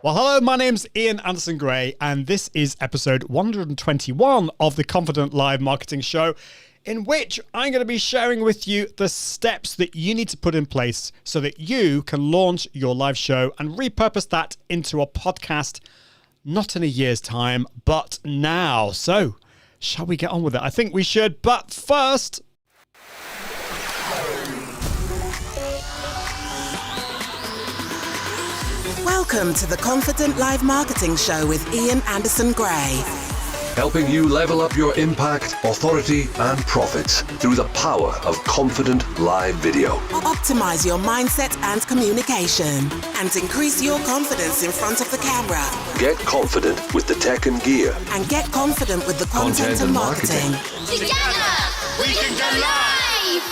Well, hello, my name's Ian Anderson Gray, and this is episode 121 of the Confident Live Marketing Show, in which I'm going to be sharing with you the steps that you need to put in place so that you can launch your live show and repurpose that into a podcast, not in a year's time, but now. So, shall we get on with it? I think we should, but first... Welcome to the Confident Live Marketing Show with Ian Anderson Gray. Helping you level up your impact, authority, and profits through the power of confident live video. Optimize your mindset and communication and increase your confidence in front of the camera. Get confident with the tech and gear. And get confident with the content and marketing. Together, we can go live!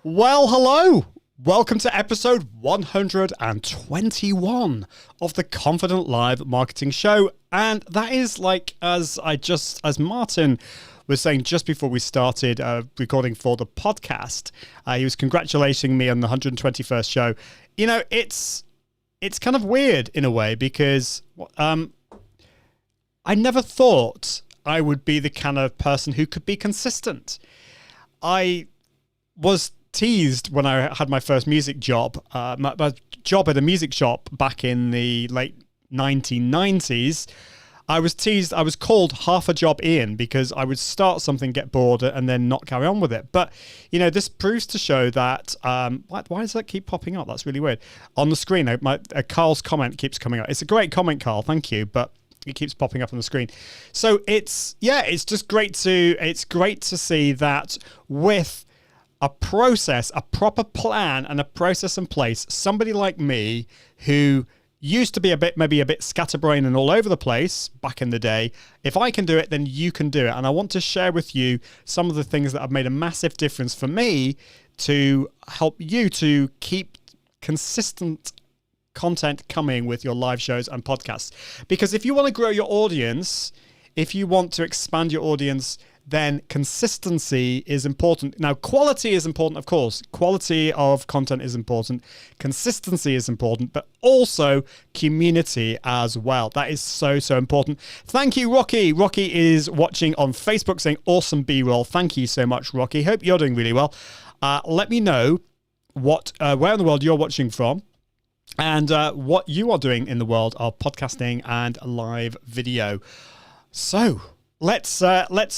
Well, hello. Welcome to episode 121 of the Confident Live Marketing Show. And that is like, as Martin was saying just before we started recording for the podcast, he was congratulating me on the 121st show. You know, it's kind of weird in a way because I never thought I would be the kind of person who could be consistent. I was teased when I had my first music job, my job at a music shop back in the late 1990s. I was teased, I was called half a job Ian because I would start something, get bored, and then not carry on with it. But, you know, this proves to show that, why does that keep popping up? That's really weird. On the screen, Carl's comment keeps coming up. It's a great comment, Carl, thank you, but it keeps popping up on the screen. So it's just great to see that with a process, a proper plan and a process in place, somebody like me who used to be maybe a bit scatterbrained and all over the place back in the day, if I can do it, then you can do it. And I want to share with you some of the things that have made a massive difference for me to help you to keep consistent content coming with your live shows and podcasts. Because if you want to grow your audience, if you want to expand your audience, then consistency is important. Now, quality is important, of course. Quality of content is important. Consistency is important, but also community as well. That is so, so important. Thank you, Rocky. Rocky is watching on Facebook saying, awesome B-roll. Thank you so much, Rocky. Hope you're doing really well. Let me know where in the world you're watching from and what you are doing in the world of podcasting and live video. So, let's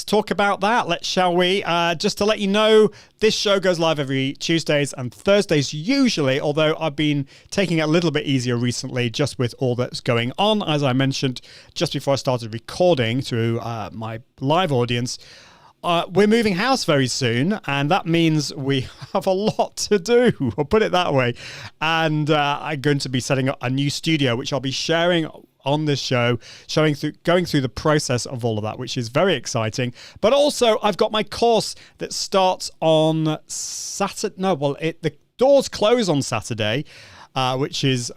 talk about that. Shall we? Just to let you know, this show goes live every Tuesdays and Thursdays usually, although I've been taking it a little bit easier recently just with all that's going on. As I mentioned just before I started recording through my live audience, we're moving house very soon, and that means we have a lot to do, I'll put it that way. And I'm going to be setting up a new studio, which I'll be sharing on this show, going through the process of all of that, which is very exciting. But also, I've got my course that starts on Saturday. The doors close on Saturday, which is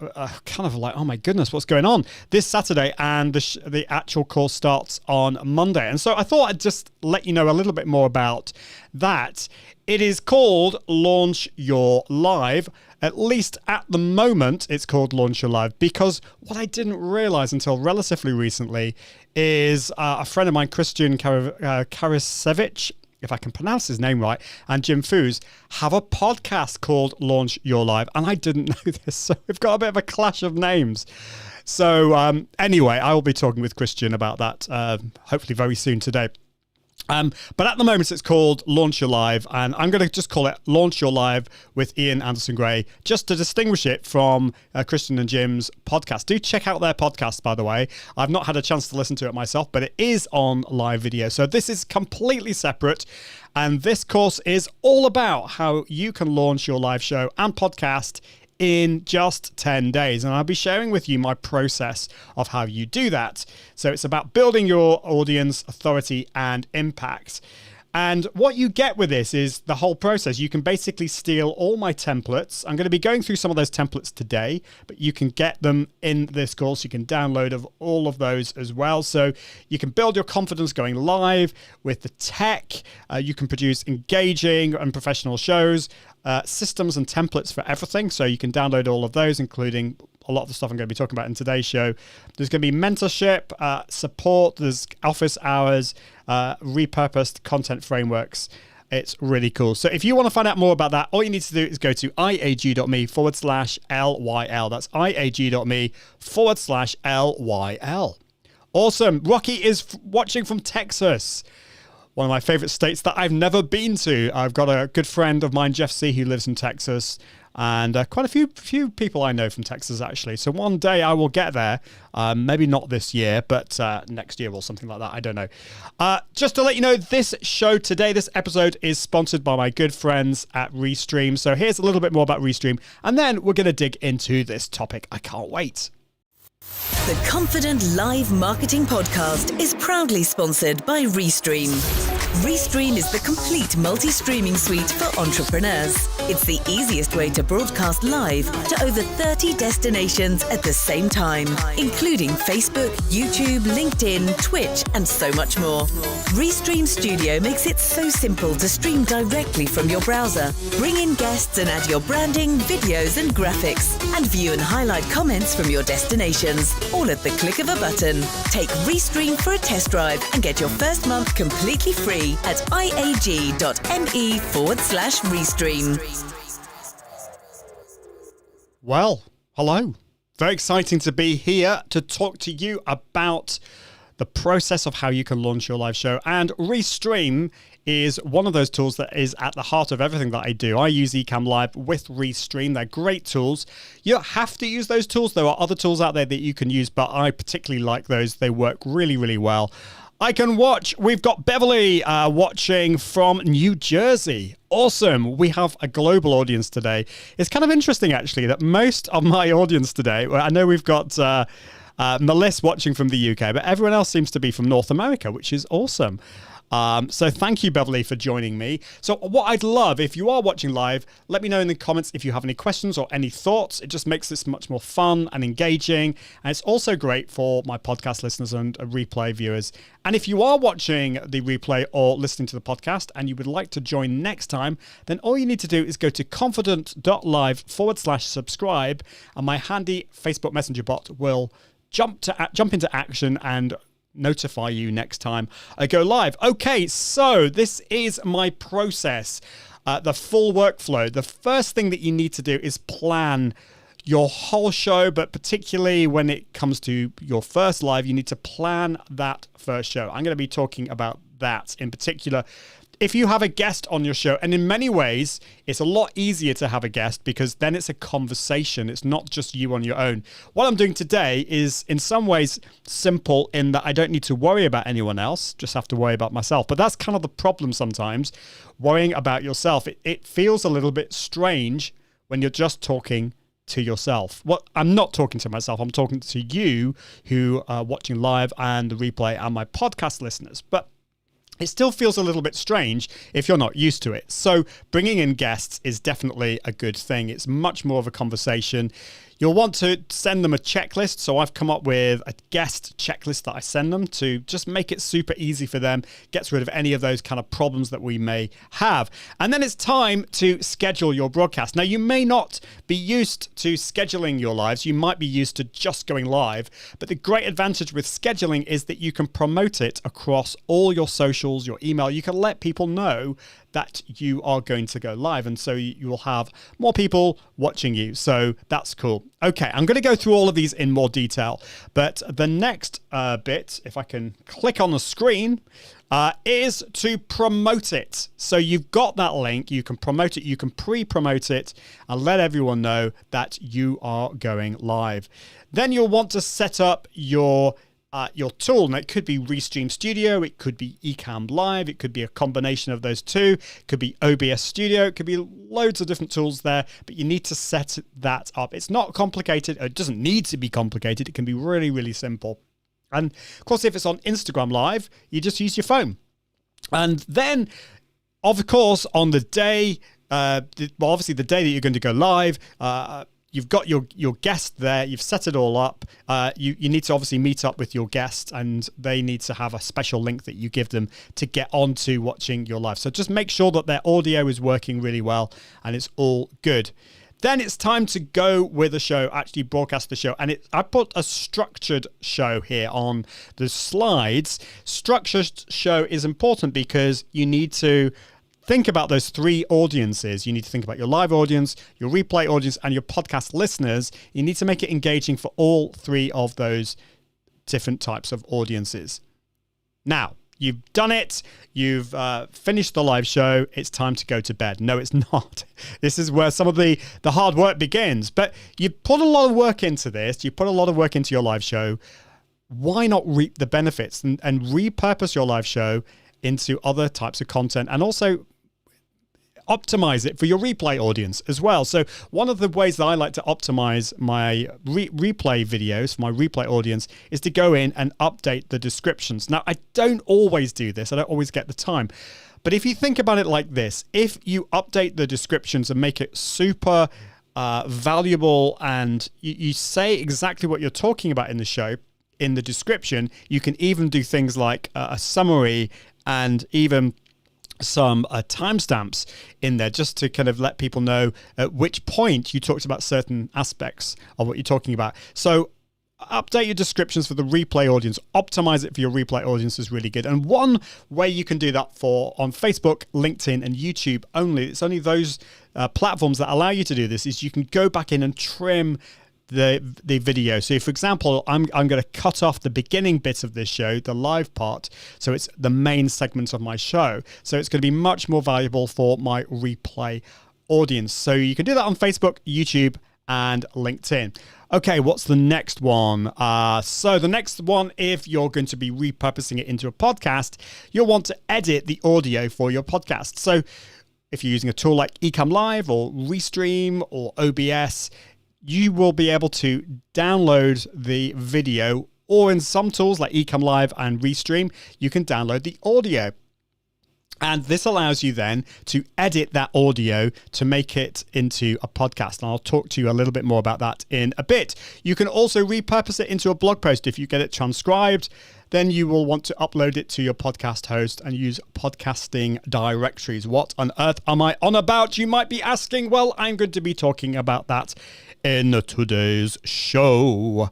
kind of like, oh my goodness, what's going on this Saturday? And the actual course starts on Monday. And so I thought I'd just let you know a little bit more about that. It is called Launch Your Live. At least at the moment, it's called Launch Your Live, because what I didn't realize until relatively recently is a friend of mine, Christian Karasevich, if I can pronounce his name right, and Jim Foos have a podcast called Launch Your Live. And I didn't know this, so we've got a bit of a clash of names. So anyway, I will be talking with Christian about that hopefully very soon today. But at the moment, it's called Launch Your Live, and I'm going to just call it Launch Your Live with Ian Anderson Gray, just to distinguish it from Christian and Jim's podcast. Do check out their podcast, by the way. I've not had a chance to listen to it myself, but it is on live video. So this is completely separate, and this course is all about how you can launch your live show and podcast in just 10 days. And I'll be sharing with you my process of how you do that. So it's about building your audience, authority, and impact. And what you get with this is the whole process. You can basically steal all my templates. I'm going to be going through some of those templates today, but you can get them in this course. You can download all of those as well. So you can build your confidence going live with the tech. You can produce engaging and professional shows, systems and templates for everything. So you can download all of those, including a lot of the stuff I'm going to be talking about in today's show. There's going to be mentorship, support, there's office hours, repurposed content frameworks. It's really cool. So if you want to find out more about that, all you need to do is go to iag.me/LYL. That's iag.me/LYL. Awesome. Rocky is watching from Texas, one of my favorite states that I've never been to. I've got a good friend of mine, Jeff C., who lives in Texas, and quite a few people I know from Texas, actually. So one day I will get there. Maybe not this year, but next year or something like that. I don't know. Just to let you know, this show today, this episode is sponsored by my good friends at Restream. So here's a little bit more about Restream, and then we're going to dig into this topic. I can't wait. The Confident Live Marketing Podcast is proudly sponsored by Restream. Restream is the complete multi-streaming suite for entrepreneurs. It's the easiest way to broadcast live to over 30 destinations at the same time, including Facebook, YouTube, LinkedIn, Twitch, and so much more. Restream Studio makes it so simple to stream directly from your browser, bring in guests and add your branding, videos, and graphics, and view and highlight comments from your destinations, all at the click of a button. Take Restream for a test drive and get your first month completely free at iag.me/Restream. Well, hello. Very exciting to be here to talk to you about the process of how you can launch your live show. And Restream is one of those tools that is at the heart of everything that I do. I use ECAMM Live with Restream. They're great tools. You don't have to use those tools. There are other tools out there that you can use, but I particularly like those. They work really, really well. I can watch. We've got Beverly watching from New Jersey. Awesome. We have a global audience today. It's kind of interesting, actually, that most of my audience today, I know we've got Melissa watching from the UK, but everyone else seems to be from North America, which is awesome. So thank you, Beverly, for joining me. So what I'd love, if you are watching live, let me know in the comments if you have any questions or any thoughts. It just makes this much more fun and engaging. And it's also great for my podcast listeners and replay viewers. And if you are watching the replay or listening to the podcast and you would like to join next time, then all you need to do is go to confident.live/subscribe, and my handy Facebook Messenger bot will jump into action and notify you next time I go live. Okay, so this is my process, the full workflow. The first thing that you need to do is plan your whole show, but particularly when it comes to your first live, you need to plan that first show. I'm going to be talking about that in particular. If you have a guest on your show, and in many ways, it's a lot easier to have a guest because then it's a conversation. It's not just you on your own. What I'm doing today is in some ways simple in that I don't need to worry about anyone else, just have to worry about myself. But that's kind of the problem sometimes, worrying about yourself. It feels a little bit strange when you're just talking to yourself. Well, I'm not talking to myself. I'm talking to you who are watching live and the replay and my podcast listeners. But it still feels a little bit strange if you're not used to it. So bringing in guests is definitely a good thing. It's much more of a conversation. You'll want to send them a checklist. So I've come up with a guest checklist that I send them to just make it super easy for them, gets rid of any of those kind of problems that we may have. And then it's time to schedule your broadcast. Now, you may not be used to scheduling your lives. You might be used to just going live. But the great advantage with scheduling is that you can promote it across all your socials, your email. You can let people know that you are going to go live. And so you will have more people watching you. So that's cool. Okay, I'm going to go through all of these in more detail. But the next bit, if I can click on the screen, is to promote it. So you've got that link. You can promote it. You can pre-promote it and let everyone know that you are going live. Then you'll want to set up your tool. Now, it could be Restream Studio, it could be ECAMM Live, it could be a combination of those two, it could be OBS Studio, it could be loads of different tools there, but you need to set that up. It's not complicated, it doesn't need to be complicated, it can be really, really simple. And of course, if it's on Instagram Live, you just use your phone. And then, of course, on the day, obviously the day that you're going to go live, you've got your guest there, you've set it all up. You need to obviously meet up with your guest and they need to have a special link that you give them to get onto watching your live. So just make sure that their audio is working really well and it's all good. Then it's time to go with the show, actually broadcast the show. And I put a structured show here on the slides. Structured show is important because you need to think about those three audiences. You need to think about your live audience, your replay audience, and your podcast listeners. You need to make it engaging for all three of those different types of audiences. Now, you've done it. You've finished the live show. It's time to go to bed. No, it's not. This is where some of the hard work begins. But you put a lot of work into this. You put a lot of work into your live show. Why not reap the benefits and repurpose your live show into other types of content, and also optimize it for your replay audience as well? So one of the ways that I like to optimize my replay videos for my replay audience is to go in and update the descriptions. Now, I don't always do this. I don't always get the time. But if you think about it like this, if you update the descriptions and make it super valuable, and you say exactly what you're talking about in the show, in the description, you can even do things like a summary and even some timestamps in there, just to kind of let people know at which point you talked about certain aspects of what you're talking about. So update your descriptions for the replay audience, optimize it for your replay audience is really good. And one way you can do that on Facebook, LinkedIn, and YouTube only, it's only those platforms that allow you to do this, is you can go back in and trim the video. So for example, I'm going to cut off the beginning bit of this show, the live part, so it's the main segment of my show. So it's going to be much more valuable for my replay audience. So you can do that on Facebook, YouTube, and LinkedIn. Okay, what's the next one? So the next one, if you're going to be repurposing it into a podcast, you'll want to edit the audio for your podcast. So if you're using a tool like ECAMM Live or Restream or OBS, you will be able to download the video, or in some tools like ECAMM Live and Restream, you can download the audio. And this allows you then to edit that audio to make it into a podcast. And I'll talk to you a little bit more about that in a bit. You can also repurpose it into a blog post. If you get it transcribed, then you will want to upload it to your podcast host and use podcasting directories. What on earth am I on about? You might be asking. Well, I'm going to be talking about that in today's show.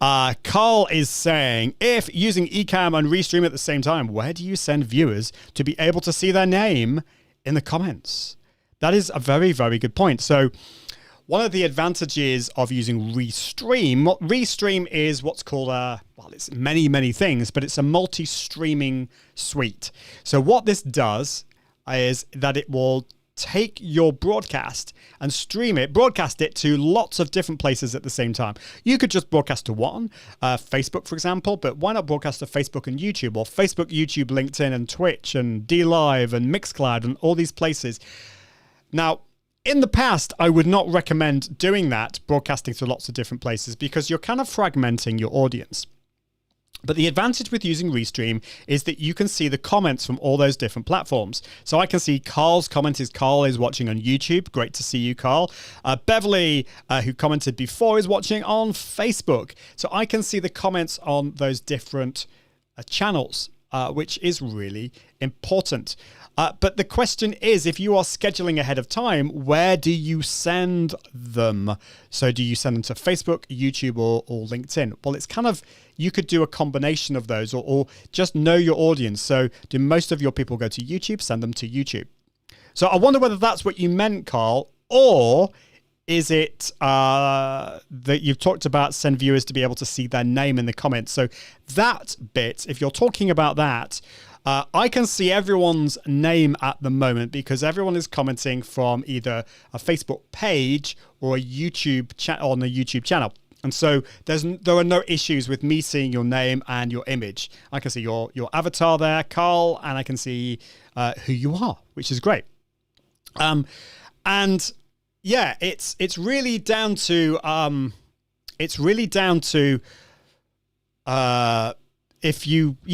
Carl is saying, if using ECAMM and Restream at the same time, where do you send viewers to be able to see their name in the comments? That is a very, very good point. So one of the advantages of using Restream is what's called it's many, many things, but it's a multi-streaming suite. So what this does is that it will take your broadcast and broadcast it to lots of different places at the same time. You could just broadcast to one, Facebook, for example, but why not broadcast to Facebook and YouTube, or Facebook, YouTube, LinkedIn, and Twitch, and DLive, and Mixcloud, and all these places. Now, in the past, I would not recommend doing that, broadcasting to lots of different places, because you're kind of fragmenting your audience. But the advantage with using Restream is that you can see the comments from all those different platforms. So I can see Carl's comment Carl is watching on YouTube. Great to see you, Carl. Beverly, who commented before, is watching on Facebook. So I can see the comments on those different channels, which is really important. But the question is, if you are scheduling ahead of time, where do you send them? So do you send them to Facebook, YouTube, or LinkedIn? Well, it's kind of, you could do a combination of those, or just know your audience. So do most of your people go to YouTube? Send them to YouTube. So I wonder whether that's what you meant, Carl, or is it that you've talked about send viewers to be able to see their name in the comments? So that bit, if you're talking about that, I can see everyone's name at the moment because everyone is commenting from either a Facebook page or a YouTube on a YouTube channel. And so there are no issues with me seeing your name and your image. I can see your avatar there, Carl, and I can see who you are, which is great. And yeah, it's really down to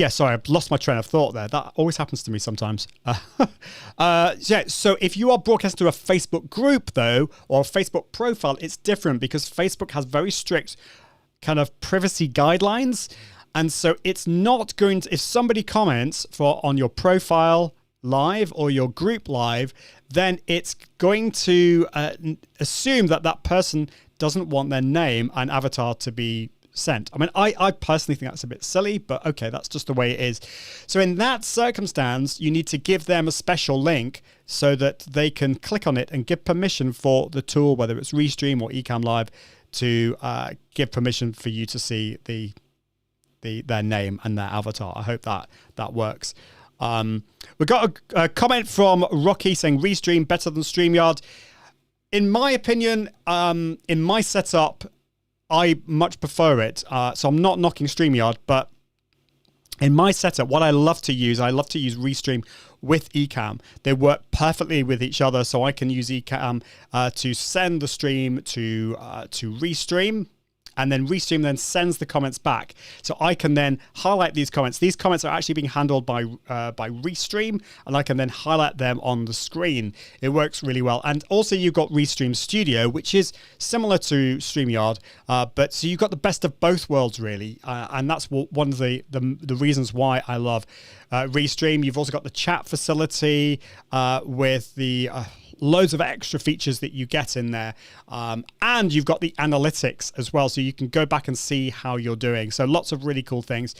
sorry, I've lost my train of thought there. That always happens to me sometimes. So if you are broadcasting to a Facebook group, though, or a Facebook profile, it's different because Facebook has very strict kind of privacy guidelines. And so it's not going to, if somebody comments on your profile live or your group live, then it's going to assume that that person doesn't want their name and avatar to be sent. I mean, I personally think that's a bit silly, but okay, that's just the way it is. So in that circumstance, you need to give them a special link so that they can click on it and give permission for the tool, whether it's Restream or ECAMM Live, to give permission for you to see their name and their avatar. I hope that works. We got a comment from Rocky saying Restream better than StreamYard. In my opinion, in my setup, I much prefer it. So I'm not knocking StreamYard, but in my setup, what I love to use Restream with ECAMM. They work perfectly with each other, so I can use ECAMM to send the stream to Restream, and then Restream then sends the comments back. So I can then highlight these comments. These comments are actually being handled by Restream, and I can then highlight them on the screen. It works really well. And also you've got Restream Studio, which is similar to StreamYard, but so you've got the best of both worlds, really. And that's one of the reasons why I love Restream. You've also got the chat facility with the loads of extra features that you get in there. And you've got the analytics as well, so you can go back and see how you're doing. So lots of really cool things.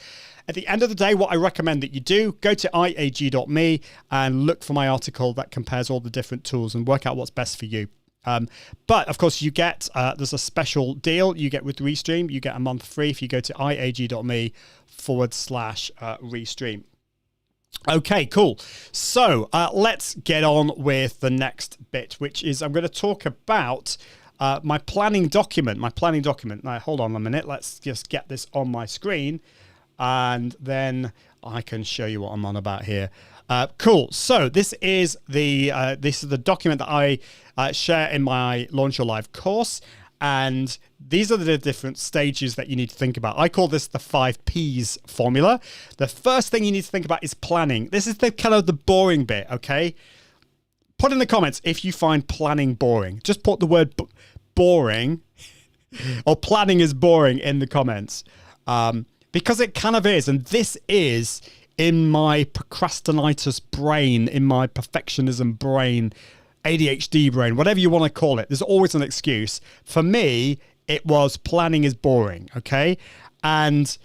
At the end of the day, what I recommend that you do, go to iag.me and look for my article that compares all the different tools and work out what's best for you. But of course you get, there's a special deal you get with Restream. You get a month free if you go to iag.me/Restream. Okay, cool. So let's get on with the next bit, which is I'm going to talk about my planning document. Now, hold on a minute. Let's just get this on my screen, and then I can show you what I'm on about here. Cool. So this is the document that I share in my Launch Your Live course. And these are the different stages that you need to think about. I call this the 5 Ps formula. The first thing you need to think about is planning. This is the kind of the boring bit, okay? Put in the comments if you find planning boring. Just put the word boring or planning is boring in the comments. Because it kind of is. And this is in my procrastinitis brain, in my perfectionism brain, ADHD brain, whatever you want to call it. There's always an excuse. For me, it was planning is boring, okay? But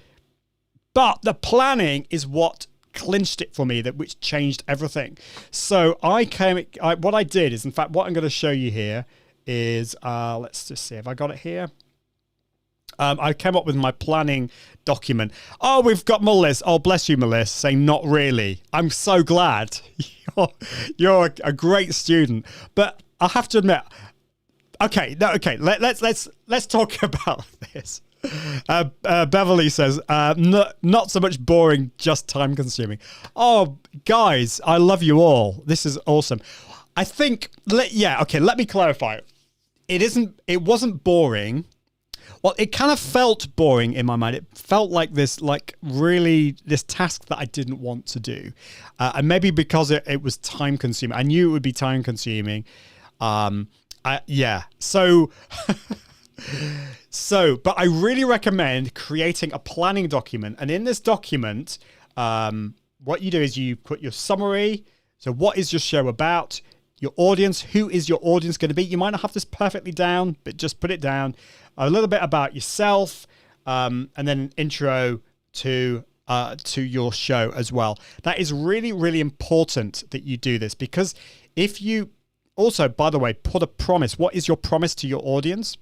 the planning is what clinched it for me, which changed everything. So what I did is, in fact, what I'm going to show you here is, let's just see if I got it here. I came up with my planning document. Oh, we've got Melissa. Oh, bless you, Melissa, saying not really. I'm so glad. You're a great student. But I have to admit, let's talk about this. Beverly says, not so much boring, just time consuming. Oh, guys, I love you all. This is awesome. I think, let me clarify. It wasn't boring. Well, it kind of felt boring in my mind. It felt like this task that I didn't want to do. And maybe because it was time consuming. I knew it would be time consuming. So, but I really recommend creating a planning document. And in this document, what you do is you put your summary. So what is your show about? Your audience, who is your audience going to be? You might not have this perfectly down, but just put it down. A little bit about yourself, and then an intro to your show as well. That is really, really important that you do this, because if you also, by the way, put a promise. What is your promise to your audience?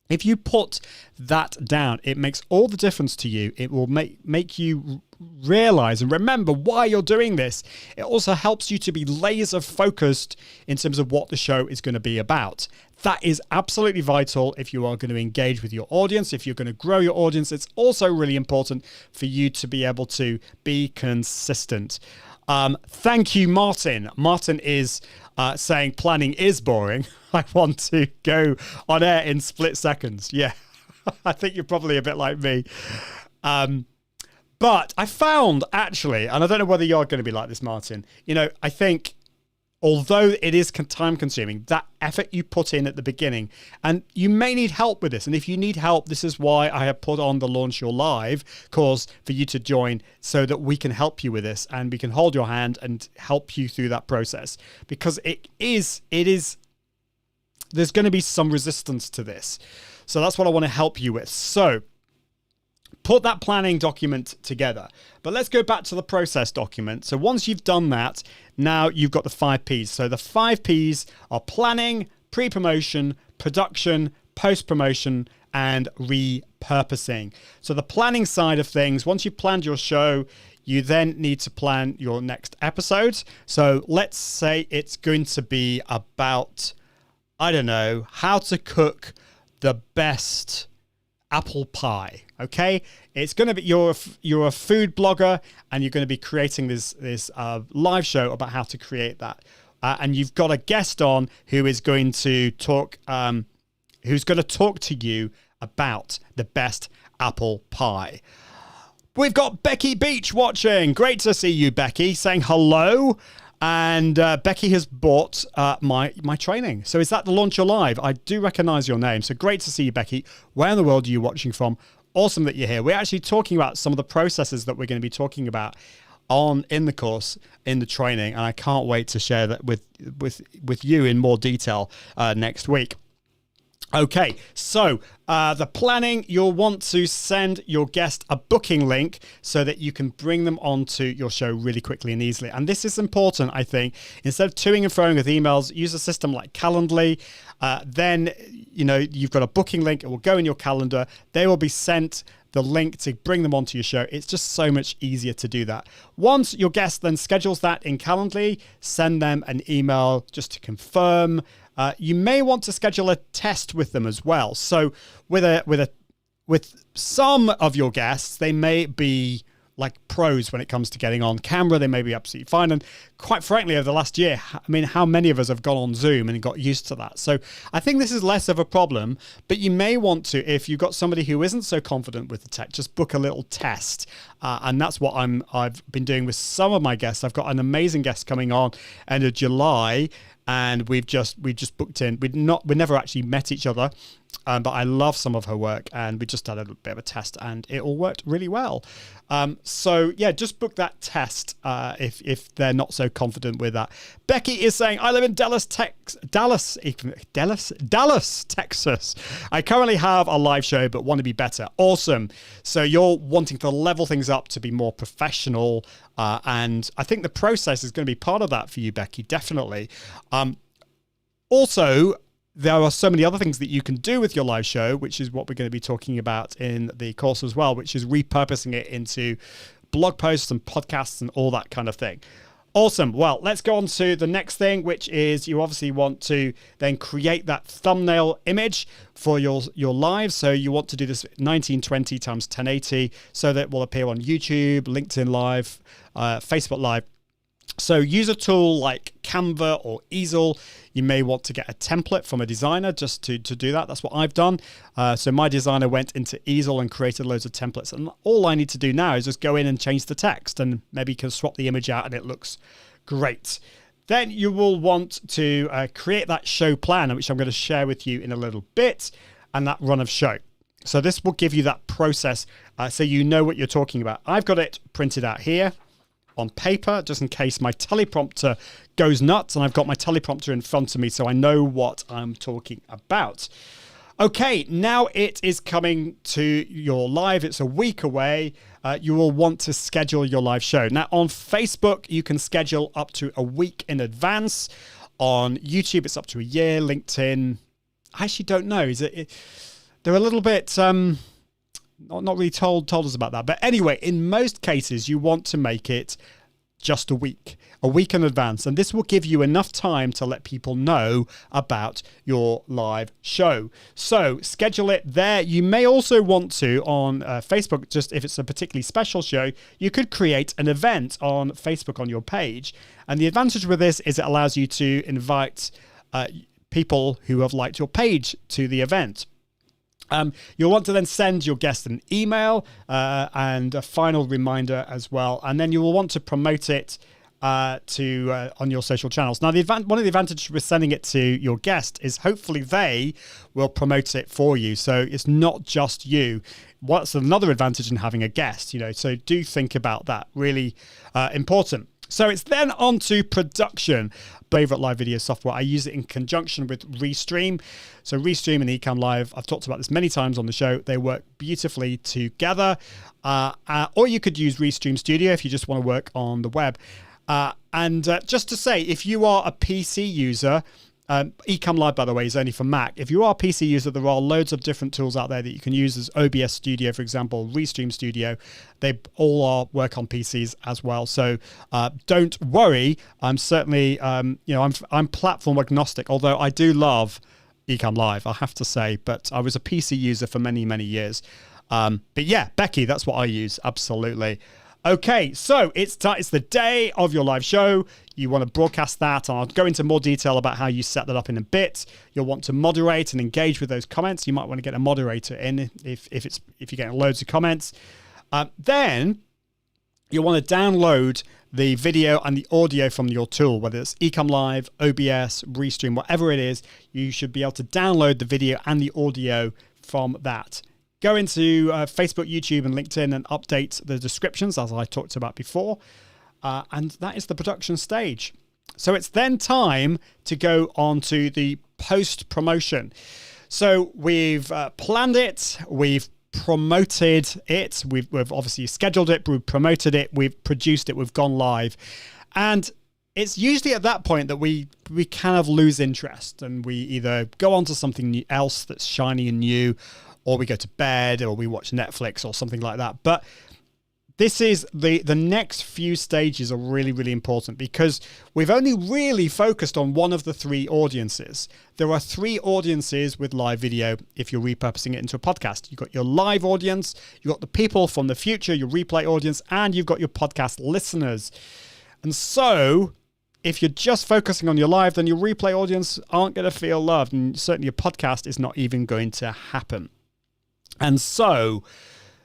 If you put that down, it makes all the difference to you. It will make you realize and remember why you're doing this. It also helps you to be laser focused in terms of what the show is going to be about. That is absolutely vital if you are going to engage with your audience, if you're going to grow your audience. It's also really important for you to be able to be consistent. Thank you, Martin. Martin is saying planning is boring. I want to go on air in split seconds. Yeah, I think you're probably a bit like me. But I found actually, and I don't know whether you're going to be like this, Martin, I think although it is time consuming, that effort you put in at the beginning, and you may need help with this. And if you need help, this is why I have put on the Launch Your Live course for you to join, so that we can help you with this and we can hold your hand and help you through that process, because it is, there's going to be some resistance to this. So that's what I want to help you with. So put that planning document together. But let's go back to the process document. So once you've done that, now you've got the 5 Ps. So the 5 Ps are planning, pre-promotion, production, post-promotion, and repurposing. So the planning side of things, once you've planned your show, you then need to plan your next episode. So let's say it's going to be about, I don't know, how to cook the best apple pie. Okay, it's going to be, you're a food blogger, and you're going to be creating this live show about how to create that, and you've got a guest on who is going to talk to you about the best apple pie. We've got Becky Beach watching. Great to see you, Becky, saying hello. And Becky has bought my training. So is that the Launch Your Live? I do recognize your name. So great to see you, Becky. Where in the world are you watching from? Awesome that you're here. We're actually talking about some of the processes that we're going to be talking about in the course, in the training. And I can't wait to share that with you in more detail next week. Okay, so the planning, you'll want to send your guest a booking link so that you can bring them onto your show really quickly and easily. And this is important, I think. Instead of toing and froing with emails, use a system like Calendly. Then, you've got a booking link. It will go in your calendar. They will be sent the link to bring them onto your show. It's just so much easier to do that. Once your guest then schedules that in Calendly, send them an email just to confirm. You may want to schedule a test with them as well. So with some of your guests, they may be like pros when it comes to getting on camera. They may be absolutely fine. And quite frankly, over the last year, I mean, how many of us have gone on Zoom and got used to that? So I think this is less of a problem, but you may want to, if you've got somebody who isn't so confident with the tech, just book a little test. And that's what I've been doing with some of my guests. I've got an amazing guest coming on end of July, and we've just booked in. We never actually met each other, but I love some of her work, and we just had a bit of a test, and it all worked really well. So yeah, just book that test if they're not so confident with that. Becky is saying, I live in Dallas, Texas. I currently have a live show, but want to be better. Awesome. So you're wanting to level things up to be more professional, and I think the process is going to be part of that for you, Becky, definitely. Also, there are so many other things that you can do with your live show, which is what we're going to be talking about in the course as well, which is repurposing it into blog posts and podcasts and all that kind of thing. Awesome. Well, let's go on to the next thing, which is you obviously want to then create that thumbnail image for your live. So you want to do this 1920 times 1080 so that it will appear on YouTube, LinkedIn Live, Facebook Live. So use a tool like Canva or Easel. You may want to get a template from a designer just to do that. That's what I've done. So my designer went into Easel and created loads of templates. And all I need to do now is just go in and change the text, and maybe you can swap the image out and it looks great. Then you will want to create that show plan, which I'm going to share with you in a little bit, and that run of show. So this will give you that process so you know what you're talking about. I've got it printed out here on paper, just in case my teleprompter goes nuts, and I've got my teleprompter in front of me so I know what I'm talking about. Okay, now it is coming to your live. It's a week away. You will want to schedule your live show. Now on Facebook, you can schedule up to a week in advance. On YouTube, it's up to a year. LinkedIn, I actually don't know. They're a little bit not really told us about that. But anyway, in most cases, you want to make it just a week in advance. And this will give you enough time to let people know about your live show. So schedule it there. You may also want to, on Facebook, just if it's a particularly special show, you could create an event on Facebook on your page. And the advantage with this is it allows you to invite people who have liked your page to the event. You'll want to then send your guest an email and a final reminder as well. And then you will want to promote it on your social channels. Now, one of the advantages with sending it to your guest is hopefully they will promote it for you. So it's not just you. What's another advantage in having a guest? So do think about that. Really important. So it's then on to production. Favorite live video software. I use it in conjunction with Restream. So Restream and ECAMM Live, I've talked about this many times on the show. They work beautifully together. Or you could use Restream Studio if you just want to work on the web. And just to say, if you are a PC user, ECAMM Live, by the way, is only for Mac. If you are a PC user, there are loads of different tools out there that you can use. As OBS Studio, for example, Restream Studio. They all work on PCs as well. So don't worry. I'm certainly, I'm platform agnostic. Although I do love ECAMM Live, I have to say. But I was a PC user for many, many years. But yeah, Becky, that's what I use. Absolutely. Okay, so it's the day of your live show. You want to broadcast that. I'll go into more detail about how you set that up in a bit. You'll want to moderate and engage with those comments. You might want to get a moderator in if you're getting loads of comments. Then you'll want to download the video and the audio from your tool, whether it's ECAMM Live, OBS, Restream, whatever it is. You should be able to download the video and the audio from that. Go into Facebook, YouTube, and LinkedIn and update the descriptions, as I talked about before. And that is the production stage. So it's then time to go on to the post-promotion. So we've planned it, we've promoted it, we've obviously scheduled it, we've promoted it, we've produced it, we've gone live. And it's usually at that point that we kind of lose interest and we either go on to something else that's shiny and new, or we go to bed, or we watch Netflix or something like that. But this is the next few stages are really, really important because we've only really focused on one of the three audiences. There are three audiences with live video if you're repurposing it into a podcast. You've got your live audience, you've got the people from the future, your replay audience, and you've got your podcast listeners. And so if you're just focusing on your live, then your replay audience aren't going to feel loved, and certainly your podcast is not even going to happen. And so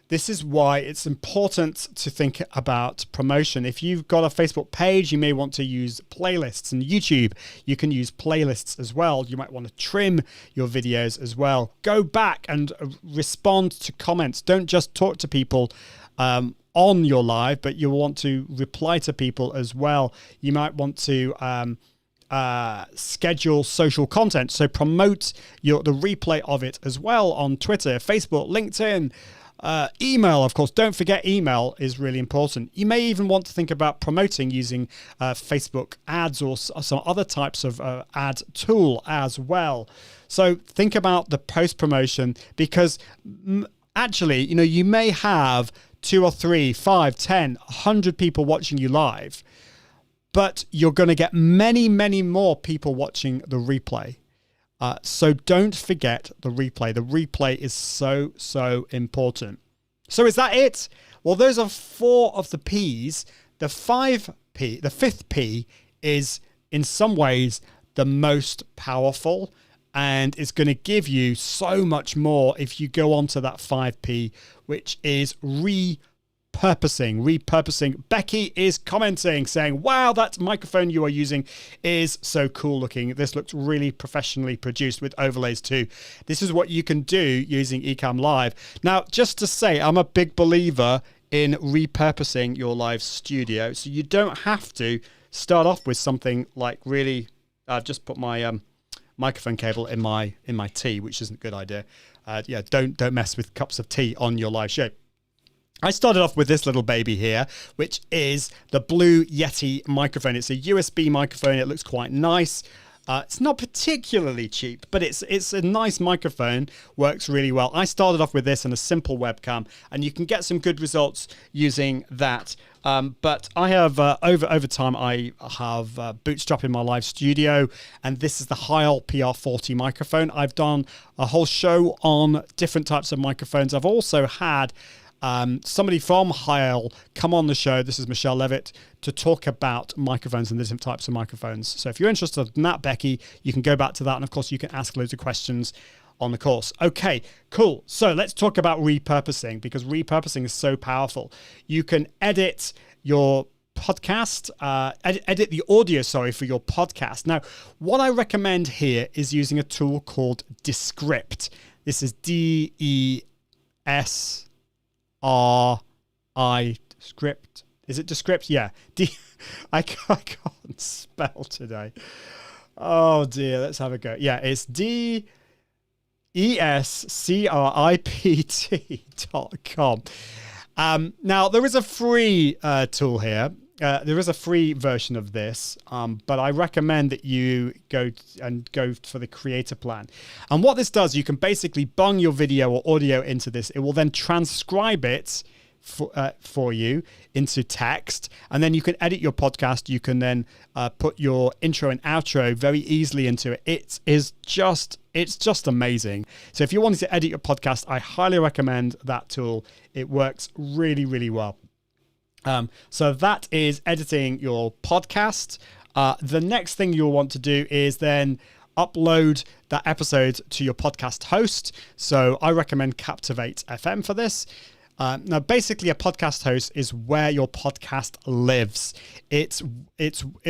this is why it's important to think about promotion. If you've got a Facebook page, you may want to use playlists, and YouTube, you can use playlists as well. You might want to trim your videos as well. Go back and respond to comments. Don't just talk to people on your live, but you want to reply to people as well. You might want to schedule social content, so promote the replay of it as well on Twitter, Facebook, LinkedIn, email. Of course, don't forget email is really important. You may even want to think about promoting using Facebook ads or some other types of ad tool as well. So think about the post promotion, because actually, you may have 2 or 3, 5, 10, 100 people watching you live, but you're going to get many, many more people watching the replay. So don't forget the replay. The replay is so, so important. So is that it? Well, those are 4 of the P's. The fifth P is in some ways the most powerful, and it's going to give you so much more if you go on to that 5P, which is repurposing. Becky is commenting saying, wow, that microphone you are using is so cool looking. This looks really professionally produced with overlays too. This is what you can do using ECAMM Live. Now, just to say, I'm a big believer in repurposing your live studio. So you don't have to start off with something like really, I've just put my microphone cable in my tea, which isn't a good idea. Don't mess with cups of tea on your live show. I started off with this little baby here, which is the Blue Yeti microphone. It's a USB microphone. It looks quite nice. It's not particularly cheap, but it's a nice microphone, works really well. I started off with this and a simple webcam, and you can get some good results using that. But I have, over time, I have bootstrapped in my live studio, and this is the Heil PR40 microphone. I've done a whole show on different types of microphones. I've also had somebody from Heil come on the show, this is Michelle Levitt, to talk about microphones and the different types of microphones. So if you're interested in that, Becky, you can go back to that, and of course you can ask loads of questions on the course. Okay, cool. So let's talk about repurposing, because repurposing is so powerful. You can edit your podcast, edit the audio, for your podcast. Now, what I recommend here is using a tool called Descript. This is Desri script. Is it Descript? Yeah. I can't spell today. Oh dear, let's have a go. Yeah, it's descript.com. Now, there is a free tool here. There is a free version of this, but I recommend that you go for the creator plan. And what this does, you can basically bung your video or audio into this. It will then transcribe it for you into text, and then you can edit your podcast. You can then put your intro and outro very easily into it. It's just amazing. So if you wanted to edit your podcast, I highly recommend that tool. It works really, really well. So that is editing your podcast. The next thing you'll want to do is then upload that episode to your podcast host. So I recommend Captivate FM for this. Now, basically, a podcast host is where your podcast lives. It's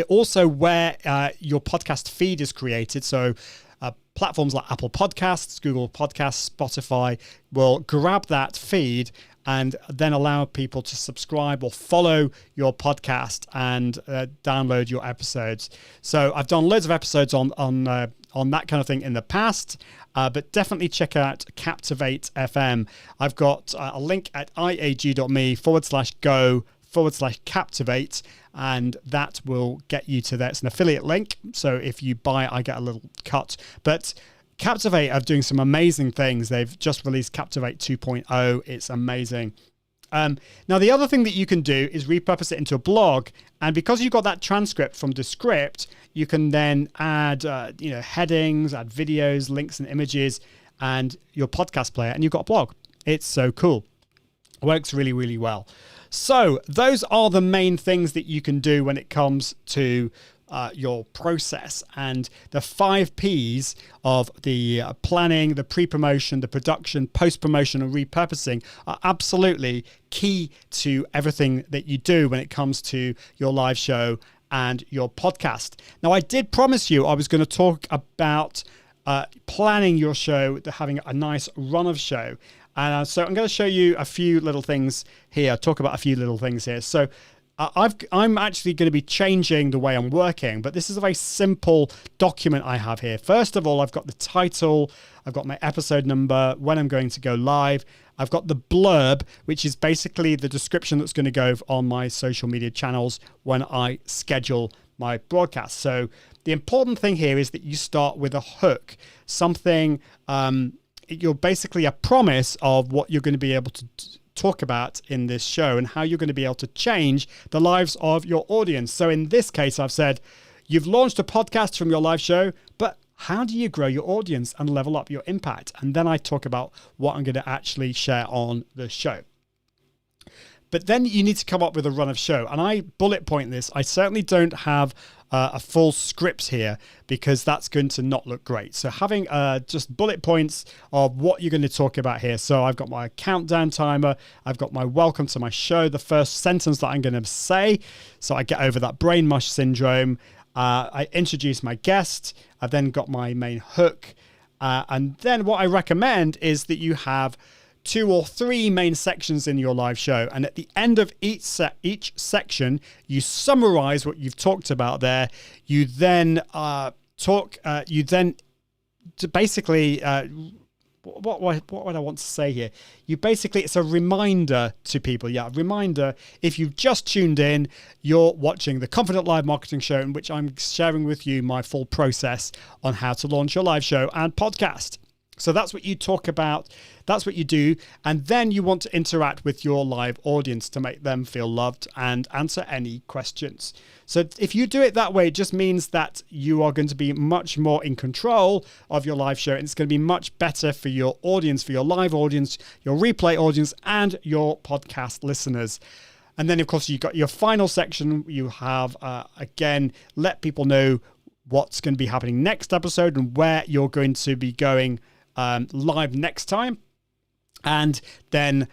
also where your podcast feed is created. So platforms like Apple Podcasts, Google Podcasts, Spotify will grab that feed and then allow people to subscribe or follow your podcast and download your episodes. So I've done loads of episodes on that kind of thing in the past. But definitely check out Captivate FM. I've got a link at iag.me/go/Captivate, and that will get you to there. It's an affiliate link. So if you buy it, I get a little cut. But Captivate are doing some amazing things. They've just released Captivate 2.0. It's amazing. Now, the other thing that you can do is repurpose it into a blog. And because you've got that transcript from Descript, you can then add headings, add videos, links and images, and your podcast player, and you've got a blog. It's so cool. It works really, really well. So those are the main things that you can do when it comes to your process, and the 5 Ps of the planning, the pre-promotion, the production, post-promotion, and repurposing are absolutely key to everything that you do when it comes to your live show and your podcast. Now, I did promise you I was going to talk about planning your show, having a nice run of show. And so I'm going to show you a few little things here, talk about a few little things here. So I'm actually going to be changing the way I'm working, but this is a very simple document I have here. First of all, I've got the title, I've got my episode number, when I'm going to go live. I've got the blurb, which is basically the description that's going to go on my social media channels when I schedule my broadcast. So the important thing here is that you start with a hook, something, you're basically a promise of what you're going to be able to talk about in this show and how you're going to be able to change the lives of your audience. So in this case, I've said, you've launched a podcast from your live show, but how do you grow your audience and level up your impact? And then I talk about what I'm going to actually share on the show. But then you need to come up with a run of show. And I bullet point this. I certainly don't have a full script here because that's going to not look great. So having just bullet points of what you're going to talk about here. So I've got my countdown timer. I've got my welcome to my show, the first sentence that I'm going to say. So I get over that brain mush syndrome. I introduce my guest. I've then got my main hook. And then what I recommend is that you have 2 or 3 main sections in your live show, and at the end of each section, you summarize what you've talked about there. You then basically what would I want to say here? It's a reminder to people. Yeah, a reminder. If you've just tuned in, you're watching the Confident Live Marketing Show, in which I'm sharing with you my full process on how to launch your live show and podcast. So that's what you talk about. That's what you do. And then you want to interact with your live audience to make them feel loved and answer any questions. So if you do it that way, it just means that you are going to be much more in control of your live show. And it's going to be much better for your audience, for your live audience, your replay audience, and your podcast listeners. And then, of course, you've got your final section. You have, again, let people know what's going to be happening next episode and where you're going to be going live next time. And then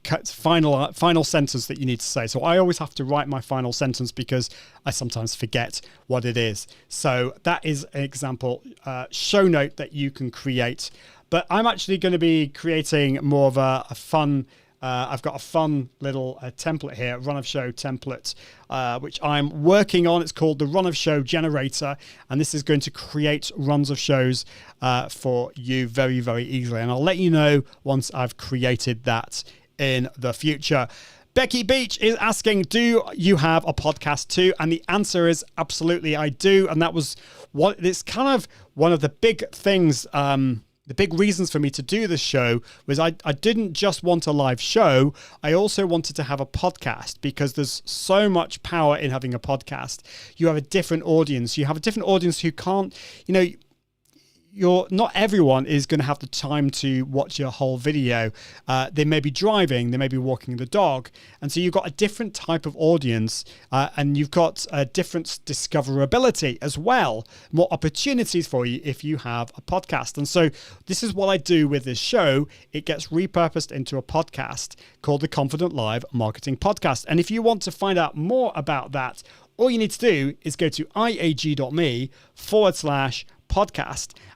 final sentence that you need to say. So I always have to write my final sentence because I sometimes forget what it is. So that is an example show note that you can create. But I'm actually going to be creating more of a fun. I've got a fun little template here, run of show template, which I'm working on. It's called the run of show generator. And this is going to create runs of shows for you very, very easily. And I'll let you know once I've created that in the future. Becky Beach is asking, do you have a podcast too? And the answer is absolutely I do. And that was it's kind of one of the big things, the big reasons for me to do this show was I didn't just want a live show. I also wanted to have a podcast because there's so much power in having a podcast. You have a different audience. You have a different audience who can't, not everyone is going to have the time to watch your whole video. They may be driving, they may be walking the dog. And so you've got a different type of audience and you've got a different discoverability as well, more opportunities for you if you have a podcast. And so this is what I do with this show. It gets repurposed into a podcast called the Confident Live Marketing Podcast. And if you want to find out more about that, all you need to do is go to iag.me/podcast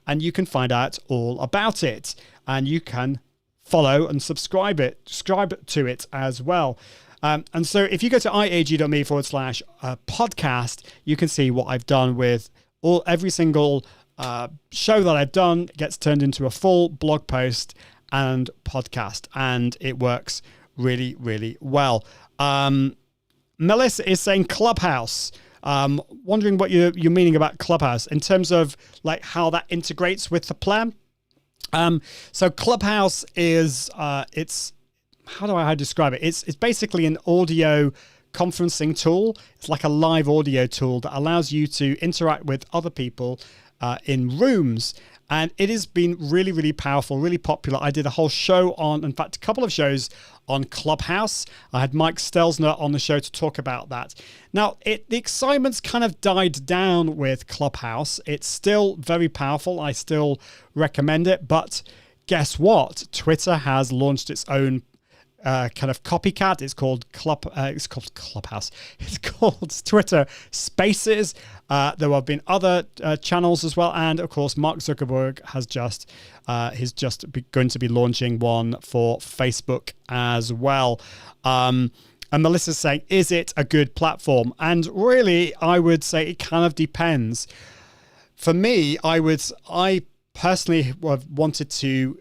and you can find out all about it, and you can follow and subscribe to it as well. And so if you go to iag.me/podcast, you can see what I've done with every single show that I've done gets turned into a full blog post and podcast, and it works really, really well. Melissa is saying Clubhouse. Wondering what you're meaning about Clubhouse in terms of like how that integrates with the plan. So Clubhouse is it's how do I describe it? It's basically an audio conferencing tool. It's like a live audio tool that allows you to interact with other people in rooms. And it has been really, really powerful, really popular. I did a whole show in fact, a couple of shows on Clubhouse. I had Mike Stelzner on the show to talk about that. Now, the excitement's kind of died down with Clubhouse. It's still very powerful. I still recommend it. But guess what? Twitter has launched its own kind of copycat. It's called Clubhouse. It's called Twitter Spaces. There have been other channels as well, and of course, Mark Zuckerberg has he's just going to be launching one for Facebook as well. And Melissa's saying, is it a good platform? And really, I would say it kind of depends. For me, I personally have wanted to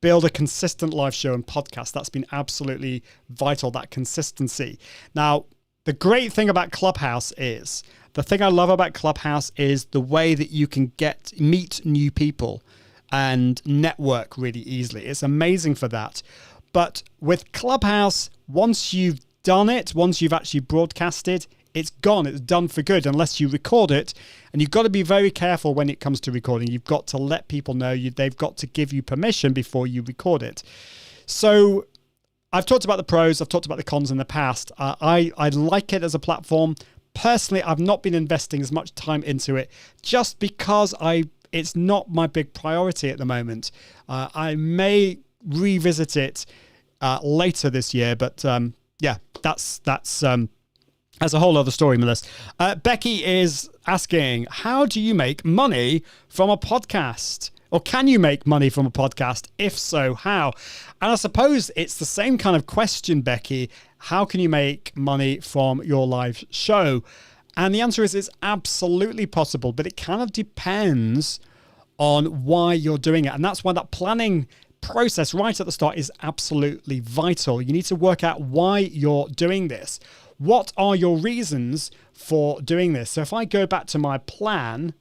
build a consistent live show and podcast. That's been absolutely vital, that consistency. Now, the great thing about Clubhouse is, the thing I love about Clubhouse is the way that you can meet new people and network really easily. It's amazing for that. But with Clubhouse, once you've done it, once you've actually broadcasted, it's gone. It's done for good unless you record it. And you've got to be very careful when it comes to recording. You've got to let people know they've got to give you permission before you record it. So I've talked about the pros. I've talked about the cons in the past. I like it as a platform. Personally, I've not been investing as much time into it just because it's not my big priority at the moment. I may revisit it later this year, but that's a whole other story, Melissa. Becky is asking, how do you make money from a podcast? Or can you make money from a podcast? If so, how? And I suppose it's the same kind of question, Becky. How can you make money from your live show? And the answer is it's absolutely possible, but it kind of depends on why you're doing it. And that's why that planning process right at the start is absolutely vital. You need to work out why you're doing this. What are your reasons for doing this? So if I go back to my plan,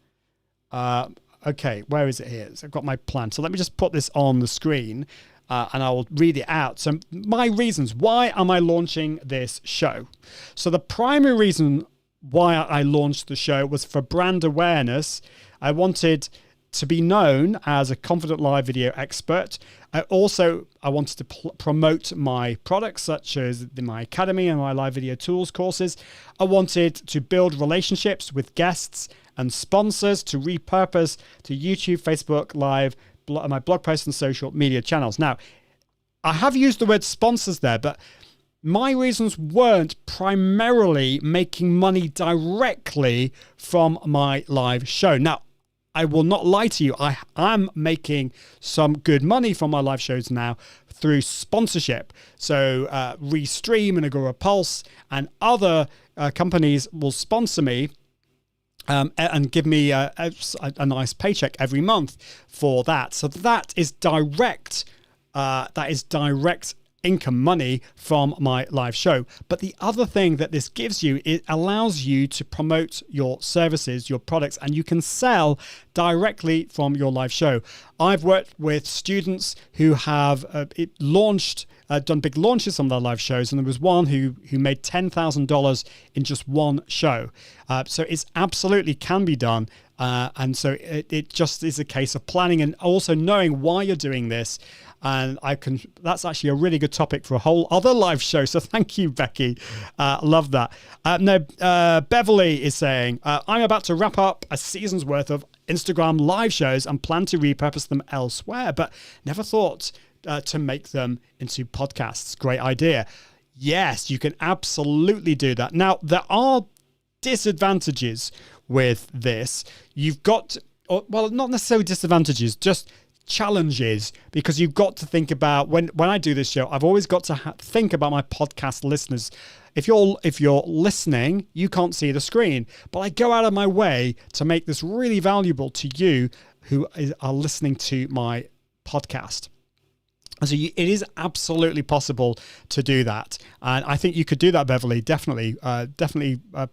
okay, where is it here? So I've got my plan. So let me just put this on the screen and I will read it out. So my reasons, why am I launching this show? So the primary reason why I launched the show was for brand awareness. I wanted to be known as a confident live video expert. I wanted to promote my products, such as my academy and my live video tools courses. I wanted to build relationships with guests and sponsors, to repurpose to YouTube, Facebook Live, my blog posts and social media channels. Now, I have used the word sponsors there, but my reasons weren't primarily making money directly from my live show. Now, I will not lie to you. I am making some good money from my live shows now through sponsorship. So Restream and Repurpose and other companies will sponsor me and give me a nice paycheck every month for that. So that is direct. That is direct income money from my live show. But the other thing that this gives you, it allows you to promote your services, your products, and you can sell directly from your live show. I've worked with students who have done big launches on their live shows, and there was one who made $10,000 in just one show. So it's absolutely can be done. And so it just is a case of planning and also knowing why you're doing this. And that's actually a really good topic for a whole other live show. So thank you, Becky. Love that. Beverly is saying, I'm about to wrap up a season's worth of Instagram live shows and plan to repurpose them elsewhere, but never thought to make them into podcasts. Great idea. Yes, you can absolutely do that. Now, there are disadvantages with this. You've got, well, not necessarily disadvantages, just challenges, because you've got to think about when I do this show, I've always got to think about my podcast listeners. If you're listening, you can't see the screen, but I go out of my way to make this really valuable to you who are listening to my podcast. So it is absolutely possible to do that. And I think you could do that, Beverly. Definitely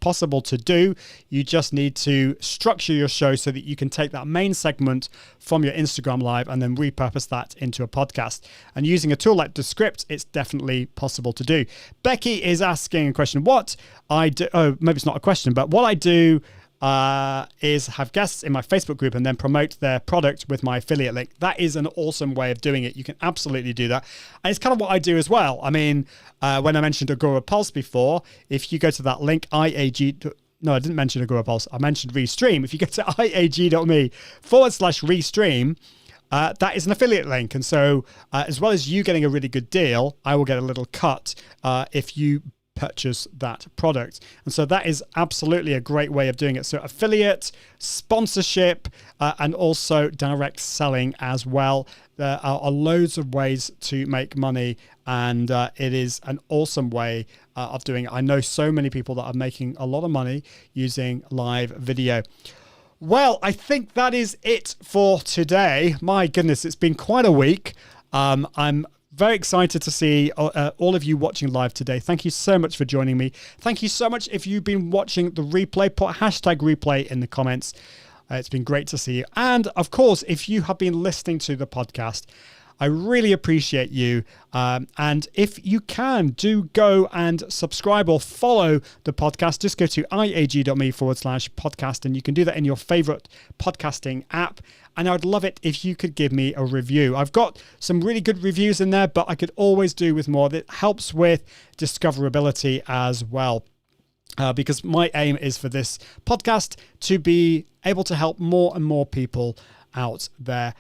possible to do. You just need to structure your show so that you can take that main segment from your Instagram Live and then repurpose that into a podcast. And using a tool like Descript, it's definitely possible to do. Becky is asking a question. What I do, maybe it's not a question, but what I do is have guests in my Facebook group and then promote their product with my affiliate link. That is an awesome way of doing it. You can absolutely do that. And it's kind of what I do as well. I mean, when I mentioned Repurpose before, if you go to that link, no, I didn't mention Repurpose. I mentioned Restream. If you go to iag.me/Restream, that is an affiliate link. And so as well as you getting a really good deal, I will get a little cut if you purchase that product. And so that is absolutely a great way of doing it. So affiliate, sponsorship, and also direct selling as well. There are loads of ways to make money, and it is an awesome way of doing it. I know so many people that are making a lot of money using live video. Well, I think that is it for today. My goodness, it's been quite a week. I'm very excited to see all of you watching live today. Thank you so much for joining me. Thank you so much if you've been watching the replay. Put #replay in the comments. It's been great to see you. And of course, if you have been listening to the podcast, I really appreciate you. And if you can, do go and subscribe or follow the podcast. Just go to iag.me/podcast, and you can do that in your favorite podcasting app. And I would love it if you could give me a review. I've got some really good reviews in there, but I could always do with more. That helps with discoverability as well. Because my aim is for this podcast to be able to help more and more people out there.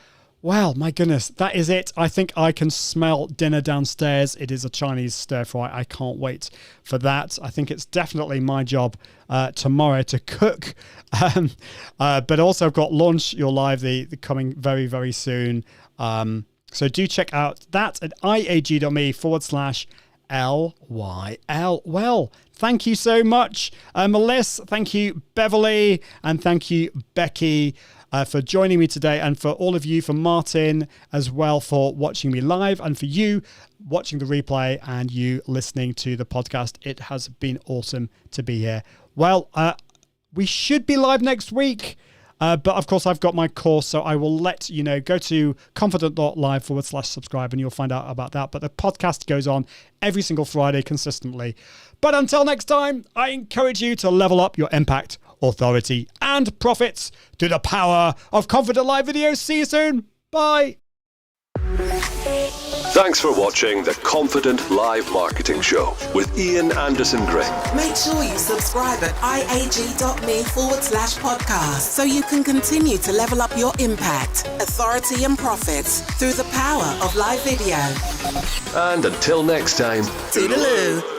Well, my goodness, that is it. I think I can smell dinner downstairs. It is a Chinese stir fry. I can't wait for that. I think it's definitely my job tomorrow to cook. But also I've got Launch Your Live, the coming very, very soon. So do check out that at iag.me/LYL. Well, thank you so much, Melissa. Thank you, Beverly. And thank you, Becky, for joining me today, and for all of you, for Martin as well, for watching me live, and for you watching the replay and you listening to the podcast. It has been awesome to be here. Well, we should be live next week. But of course, I've got my course, so I will let you know. Go to confident.live/subscribe and you'll find out about that. But the podcast goes on every single Friday consistently. But until next time, I encourage you to level up your impact, authority, and profits through the power of Confident Live Video. See you soon. Bye. Thanks for watching the Confident Live Marketing Show with Ian Anderson Gray. Make sure you subscribe at iag.me/podcast so you can continue to level up your impact, authority and profits through the power of live video. And until next time, Toodaloo.